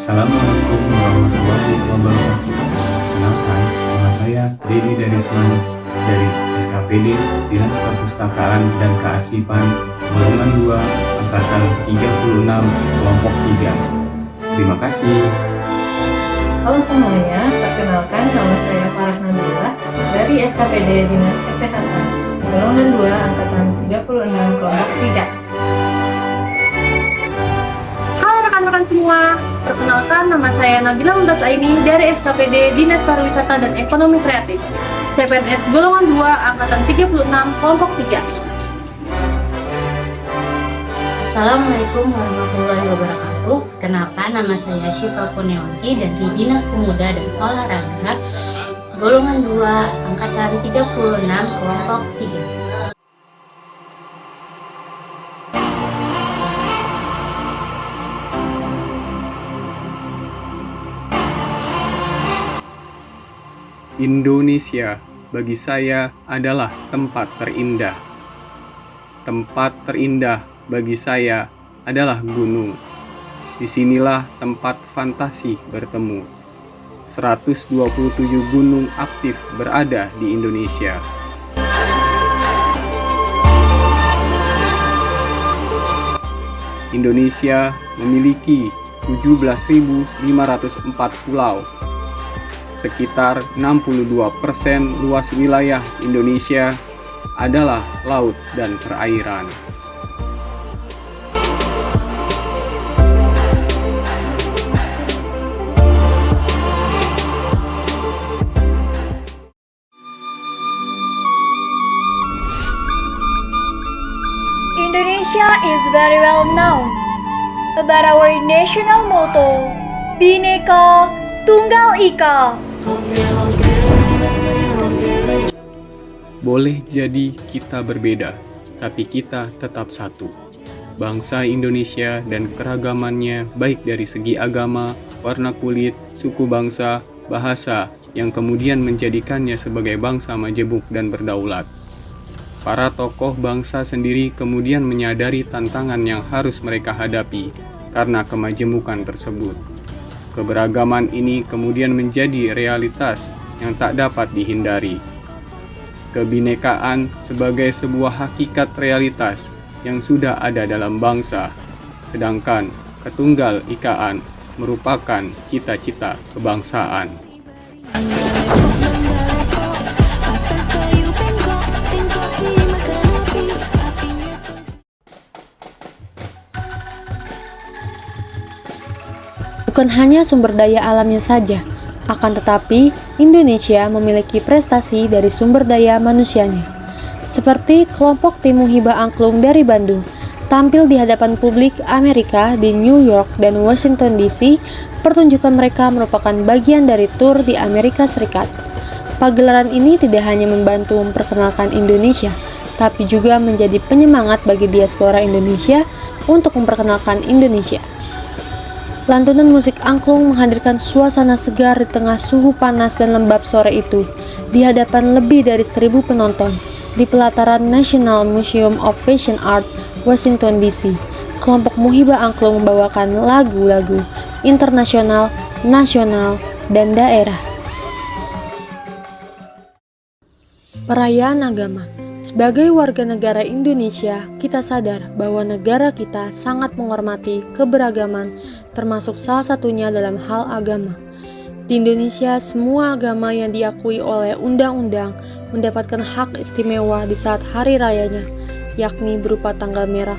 Assalamualaikum warahmatullahi wabarakatuh. Kenalkan, nama saya Dedi Darisman dari SKPD Dinas Perpustakaan dan Kearsipan Golongan 2 Angkatan 36 Kelompok 3. Terima kasih. Halo semuanya, perkenalkan nama saya Farah Nabila dari SKPD Dinas Kesehatan Golongan 2 Angkatan 36 Kelompok 3. Halo rekan-rekan semua, perkenalkan nama saya Nabila Mumtaz Aini dari SKPD Dinas Pariwisata dan Ekonomi Kreatif CPNS Golongan 2 Angkatan 36 Kelompok 3. Assalamualaikum warahmatullahi wabarakatuh. Kenalkan, nama saya Syifa Kurniawati dari Dinas Pemuda dan Olahraga Golongan 2 Angkatan 36 Kelompok 3. Indonesia bagi saya adalah tempat terindah. Tempat terindah bagi saya adalah gunung. Disinilah tempat fantasi bertemu. 127 gunung aktif berada di Indonesia. Indonesia memiliki 17.504 pulau. Sekitar 62% luas wilayah Indonesia adalah laut dan perairan. Indonesia is very well known about our national motto, Bhinneka Tunggal Ika. Boleh jadi kita berbeda, tapi kita tetap satu. Bangsa Indonesia dan keragamannya baik dari segi agama, warna kulit, suku bangsa, bahasa, yang kemudian menjadikannya sebagai bangsa majemuk dan berdaulat. Para tokoh bangsa sendiri kemudian menyadari tantangan yang harus mereka hadapi karena kemajemukan tersebut. Keberagaman ini kemudian menjadi realitas yang tak dapat dihindari. Kebinekaan sebagai sebuah hakikat realitas yang sudah ada dalam bangsa, sedangkan ketunggal ikaan merupakan cita-cita kebangsaan. Bukan hanya sumber daya alamnya saja, akan tetapi Indonesia memiliki prestasi dari sumber daya manusianya. Seperti kelompok tim Muhibah Angklung dari Bandung, tampil di hadapan publik Amerika di New York dan Washington DC, pertunjukan mereka merupakan bagian dari tur di Amerika Serikat. Pagelaran ini tidak hanya membantu memperkenalkan Indonesia, tapi juga menjadi penyemangat bagi diaspora Indonesia untuk memperkenalkan Indonesia. Lantunan musik angklung menghadirkan suasana segar di tengah suhu panas dan lembab sore itu, di hadapan lebih dari 1.000 penonton, di pelataran National Museum of Fashion Art, Washington DC. Kelompok Muhibah Angklung membawakan lagu-lagu internasional, nasional, dan daerah. Perayaan agama. Sebagai warga negara Indonesia, kita sadar bahwa negara kita sangat menghormati keberagaman, termasuk salah satunya dalam hal agama. Di Indonesia, semua agama yang diakui oleh undang-undang mendapatkan hak istimewa di saat hari rayanya, yakni berupa tanggal merah.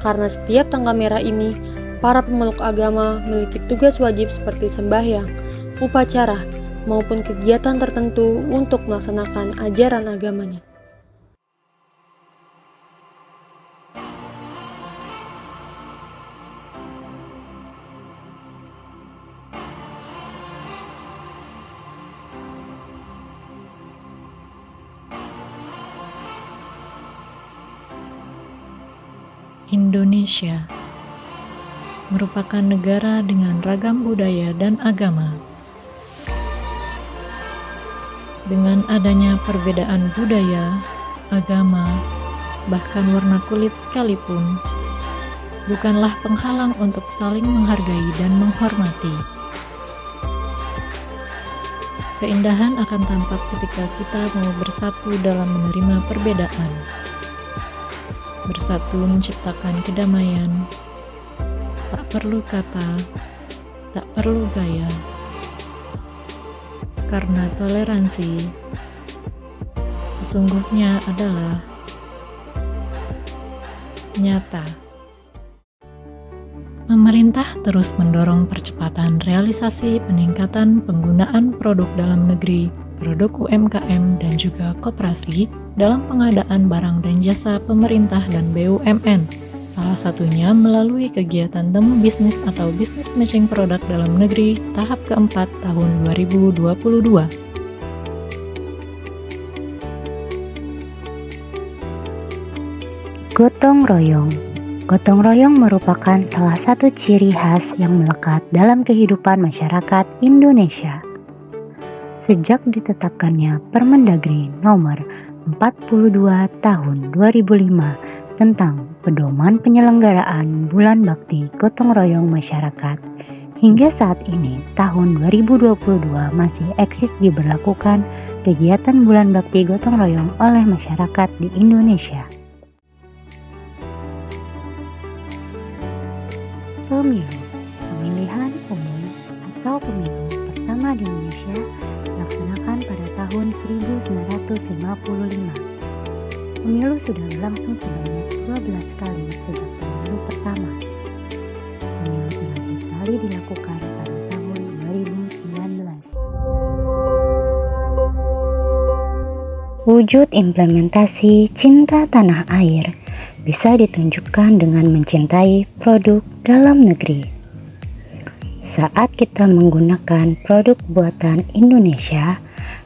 Karena setiap tanggal merah ini, para pemeluk agama memiliki tugas wajib seperti sembahyang, upacara, maupun kegiatan tertentu untuk melaksanakan ajaran agamanya. Indonesia merupakan negara dengan ragam budaya dan agama. Dengan adanya perbedaan budaya, agama, bahkan warna kulit sekalipun, bukanlah penghalang untuk saling menghargai dan menghormati. Keindahan akan tampak ketika kita mau bersatu dalam menerima perbedaan. Bersatu menciptakan kedamaian. Tak perlu kata, tak perlu gaya. Karena toleransi sesungguhnya adalah nyata. Pemerintah terus mendorong percepatan realisasi peningkatan penggunaan produk dalam negeri, produk UMKM, dan juga koperasi dalam pengadaan barang dan jasa pemerintah dan BUMN. Salah satunya melalui kegiatan temu bisnis atau bisnis matching produk dalam negeri tahap keempat tahun 2022. Gotong royong. Gotong royong merupakan salah satu ciri khas yang melekat dalam kehidupan masyarakat Indonesia. Sejak ditetapkannya Permendagri nomor 42 tahun 2005 tentang pedoman penyelenggaraan Bulan Bakti Gotong Royong Masyarakat, hingga saat ini tahun 2022 masih eksis diberlakukan kegiatan Bulan Bakti Gotong Royong oleh masyarakat di Indonesia. Pemilu, pemilihan umum atau pemilu pertama di Indonesia dilaksanakan pada tahun 1955. Pemilu sudah berlangsung sebanyak 12 kali sejak pemilu pertama. Pemilu terakhir kali dilakukan pada tahun 2019. Wujud implementasi cinta tanah air bisa ditunjukkan dengan mencintai produk dalam negeri. Saat kita menggunakan produk buatan Indonesia,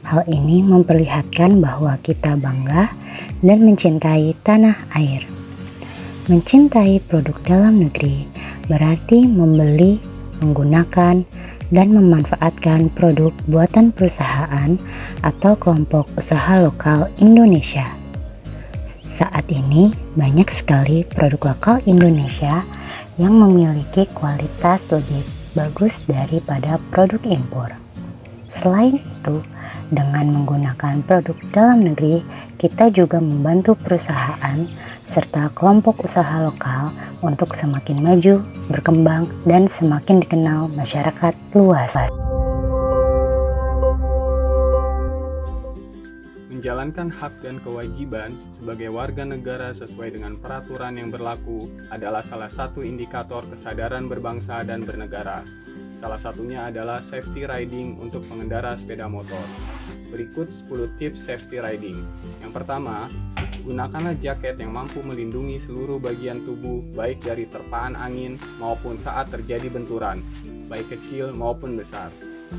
hal ini memperlihatkan bahwa kita bangga dan mencintai tanah air. Mencintai produk dalam negeri berarti membeli, menggunakan, dan memanfaatkan produk buatan perusahaan atau kelompok usaha lokal Indonesia. Saat ini banyak sekali produk lokal Indonesia yang memiliki kualitas lebih bagus daripada produk impor. Selain itu, dengan menggunakan produk dalam negeri, kita juga membantu perusahaan serta kelompok usaha lokal untuk semakin maju, berkembang, dan semakin dikenal masyarakat luas. Menjalankan hak dan kewajiban sebagai warga negara sesuai dengan peraturan yang berlaku adalah salah satu indikator kesadaran berbangsa dan bernegara. Salah satunya adalah safety riding untuk pengendara sepeda motor. Berikut 10 tips safety riding. Yang pertama, gunakanlah jaket yang mampu melindungi seluruh bagian tubuh baik dari terpaan angin maupun saat terjadi benturan, baik kecil maupun besar.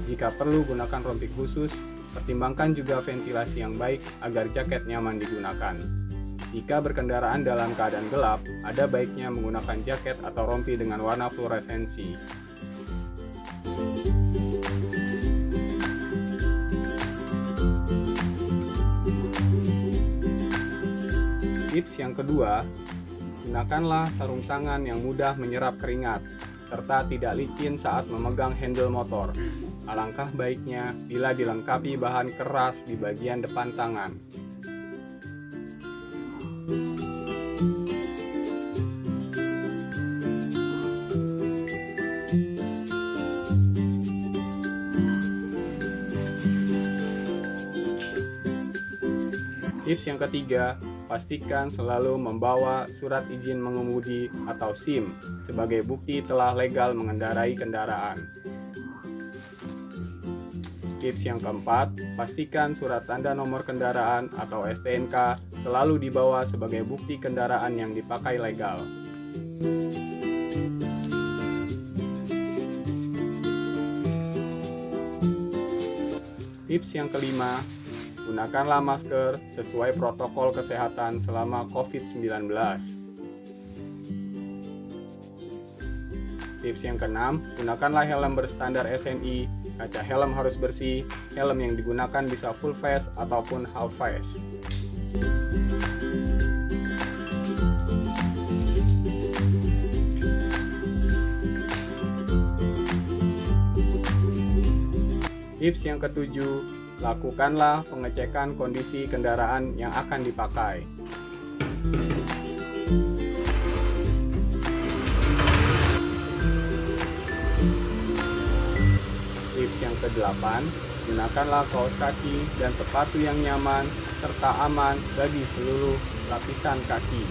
Jika perlu, gunakan rompi khusus. Pertimbangkan juga ventilasi yang baik agar jaket nyaman digunakan. Jika berkendaraan dalam keadaan gelap, ada baiknya menggunakan jaket atau rompi dengan warna fluoresensi. Tips yang kedua, gunakanlah sarung tangan yang mudah menyerap keringat, serta tidak licin saat memegang handle motor. Alangkah baiknya bila dilengkapi bahan keras di bagian depan tangan. Tips yang ketiga, pastikan selalu membawa surat izin mengemudi atau SIM sebagai bukti telah legal mengendarai kendaraan. Tips yang keempat, pastikan surat tanda nomor kendaraan atau STNK selalu dibawa sebagai bukti kendaraan yang dipakai legal. Tips yang kelima, gunakanlah masker sesuai protokol kesehatan selama COVID-19. Tips yang keenam, gunakanlah helm berstandar SNI. Kaca helm harus bersih, helm yang digunakan bisa full face ataupun half face. Tips yang ketujuh, lakukanlah pengecekan kondisi kendaraan yang akan dipakai. Tips yang ke-8, gunakanlah kaos kaki dan sepatu yang nyaman serta aman bagi seluruh lapisan kaki.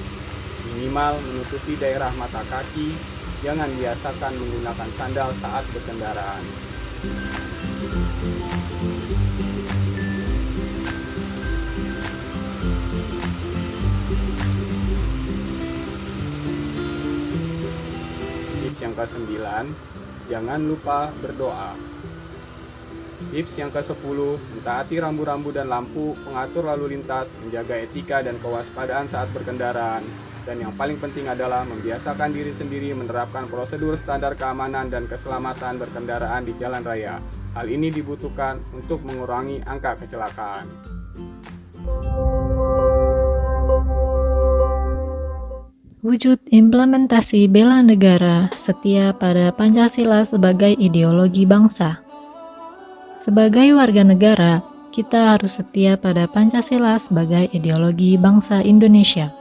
Minimal menutupi daerah mata kaki, jangan biasakan menggunakan sandal saat berkendaraan. Tips yang ke-9, jangan lupa berdoa. Tips yang ke-10, mentaati rambu-rambu dan lampu, pengatur lalu lintas, menjaga etika dan kewaspadaan saat berkendaraan. Dan yang paling penting adalah membiasakan diri sendiri menerapkan prosedur standar keamanan dan keselamatan berkendaraan di jalan raya. Hal ini dibutuhkan untuk mengurangi angka kecelakaan. Wujud implementasi bela negara setia pada Pancasila sebagai ideologi bangsa. Sebagai warga negara, kita harus setia pada Pancasila sebagai ideologi bangsa Indonesia.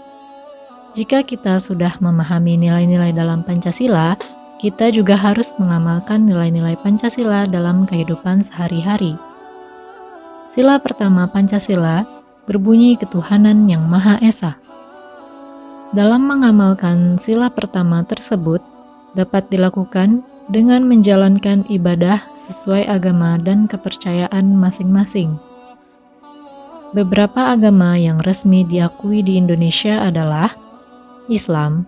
Jika kita sudah memahami nilai-nilai dalam Pancasila, kita juga harus mengamalkan nilai-nilai Pancasila dalam kehidupan sehari-hari. Sila pertama Pancasila berbunyi ketuhanan yang Maha Esa. Dalam mengamalkan sila pertama tersebut, dapat dilakukan dengan menjalankan ibadah sesuai agama dan kepercayaan masing-masing. Beberapa agama yang resmi diakui di Indonesia adalah Islam,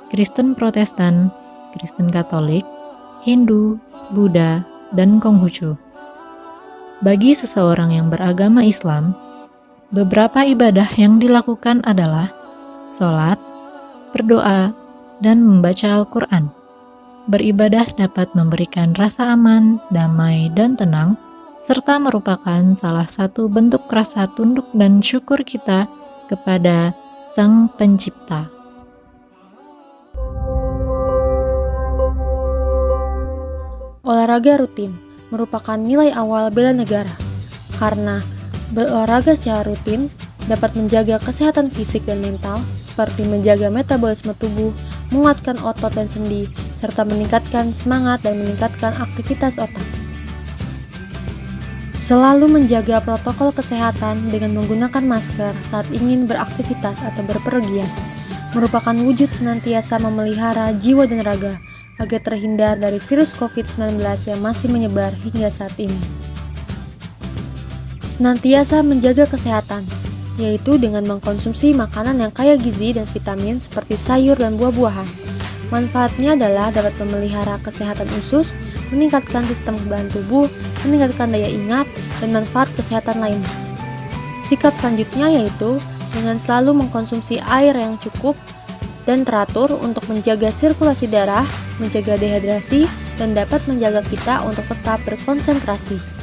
Kristen Protestan, Kristen Katolik, Hindu, Buddha, dan Konghucu. Bagi seseorang yang beragama Islam, beberapa ibadah yang dilakukan adalah sholat, berdoa, dan membaca Al-Quran. Beribadah dapat memberikan rasa aman, damai, dan tenang, serta merupakan salah satu bentuk rasa tunduk dan syukur kita kepada Sang Pencipta. Olahraga rutin merupakan nilai awal bela negara, karena berolahraga secara rutin dapat menjaga kesehatan fisik dan mental, seperti menjaga metabolisme tubuh, menguatkan otot dan sendi, serta meningkatkan semangat dan meningkatkan aktivitas otak. Selalu menjaga protokol kesehatan dengan menggunakan masker saat ingin beraktivitas atau berpergian, merupakan wujud senantiasa memelihara jiwa dan raga, agar terhindar dari virus COVID-19 yang masih menyebar hingga saat ini. Senantiasa menjaga kesehatan, yaitu dengan mengkonsumsi makanan yang kaya gizi dan vitamin seperti sayur dan buah-buahan. Manfaatnya adalah dapat memelihara kesehatan usus, meningkatkan sistem kekebalan tubuh, meningkatkan daya ingat, dan manfaat kesehatan lainnya. Sikap selanjutnya yaitu dengan selalu mengkonsumsi air yang cukup dan teratur untuk menjaga sirkulasi darah, menjaga dehidrasi, dan dapat menjaga kita untuk tetap berkonsentrasi.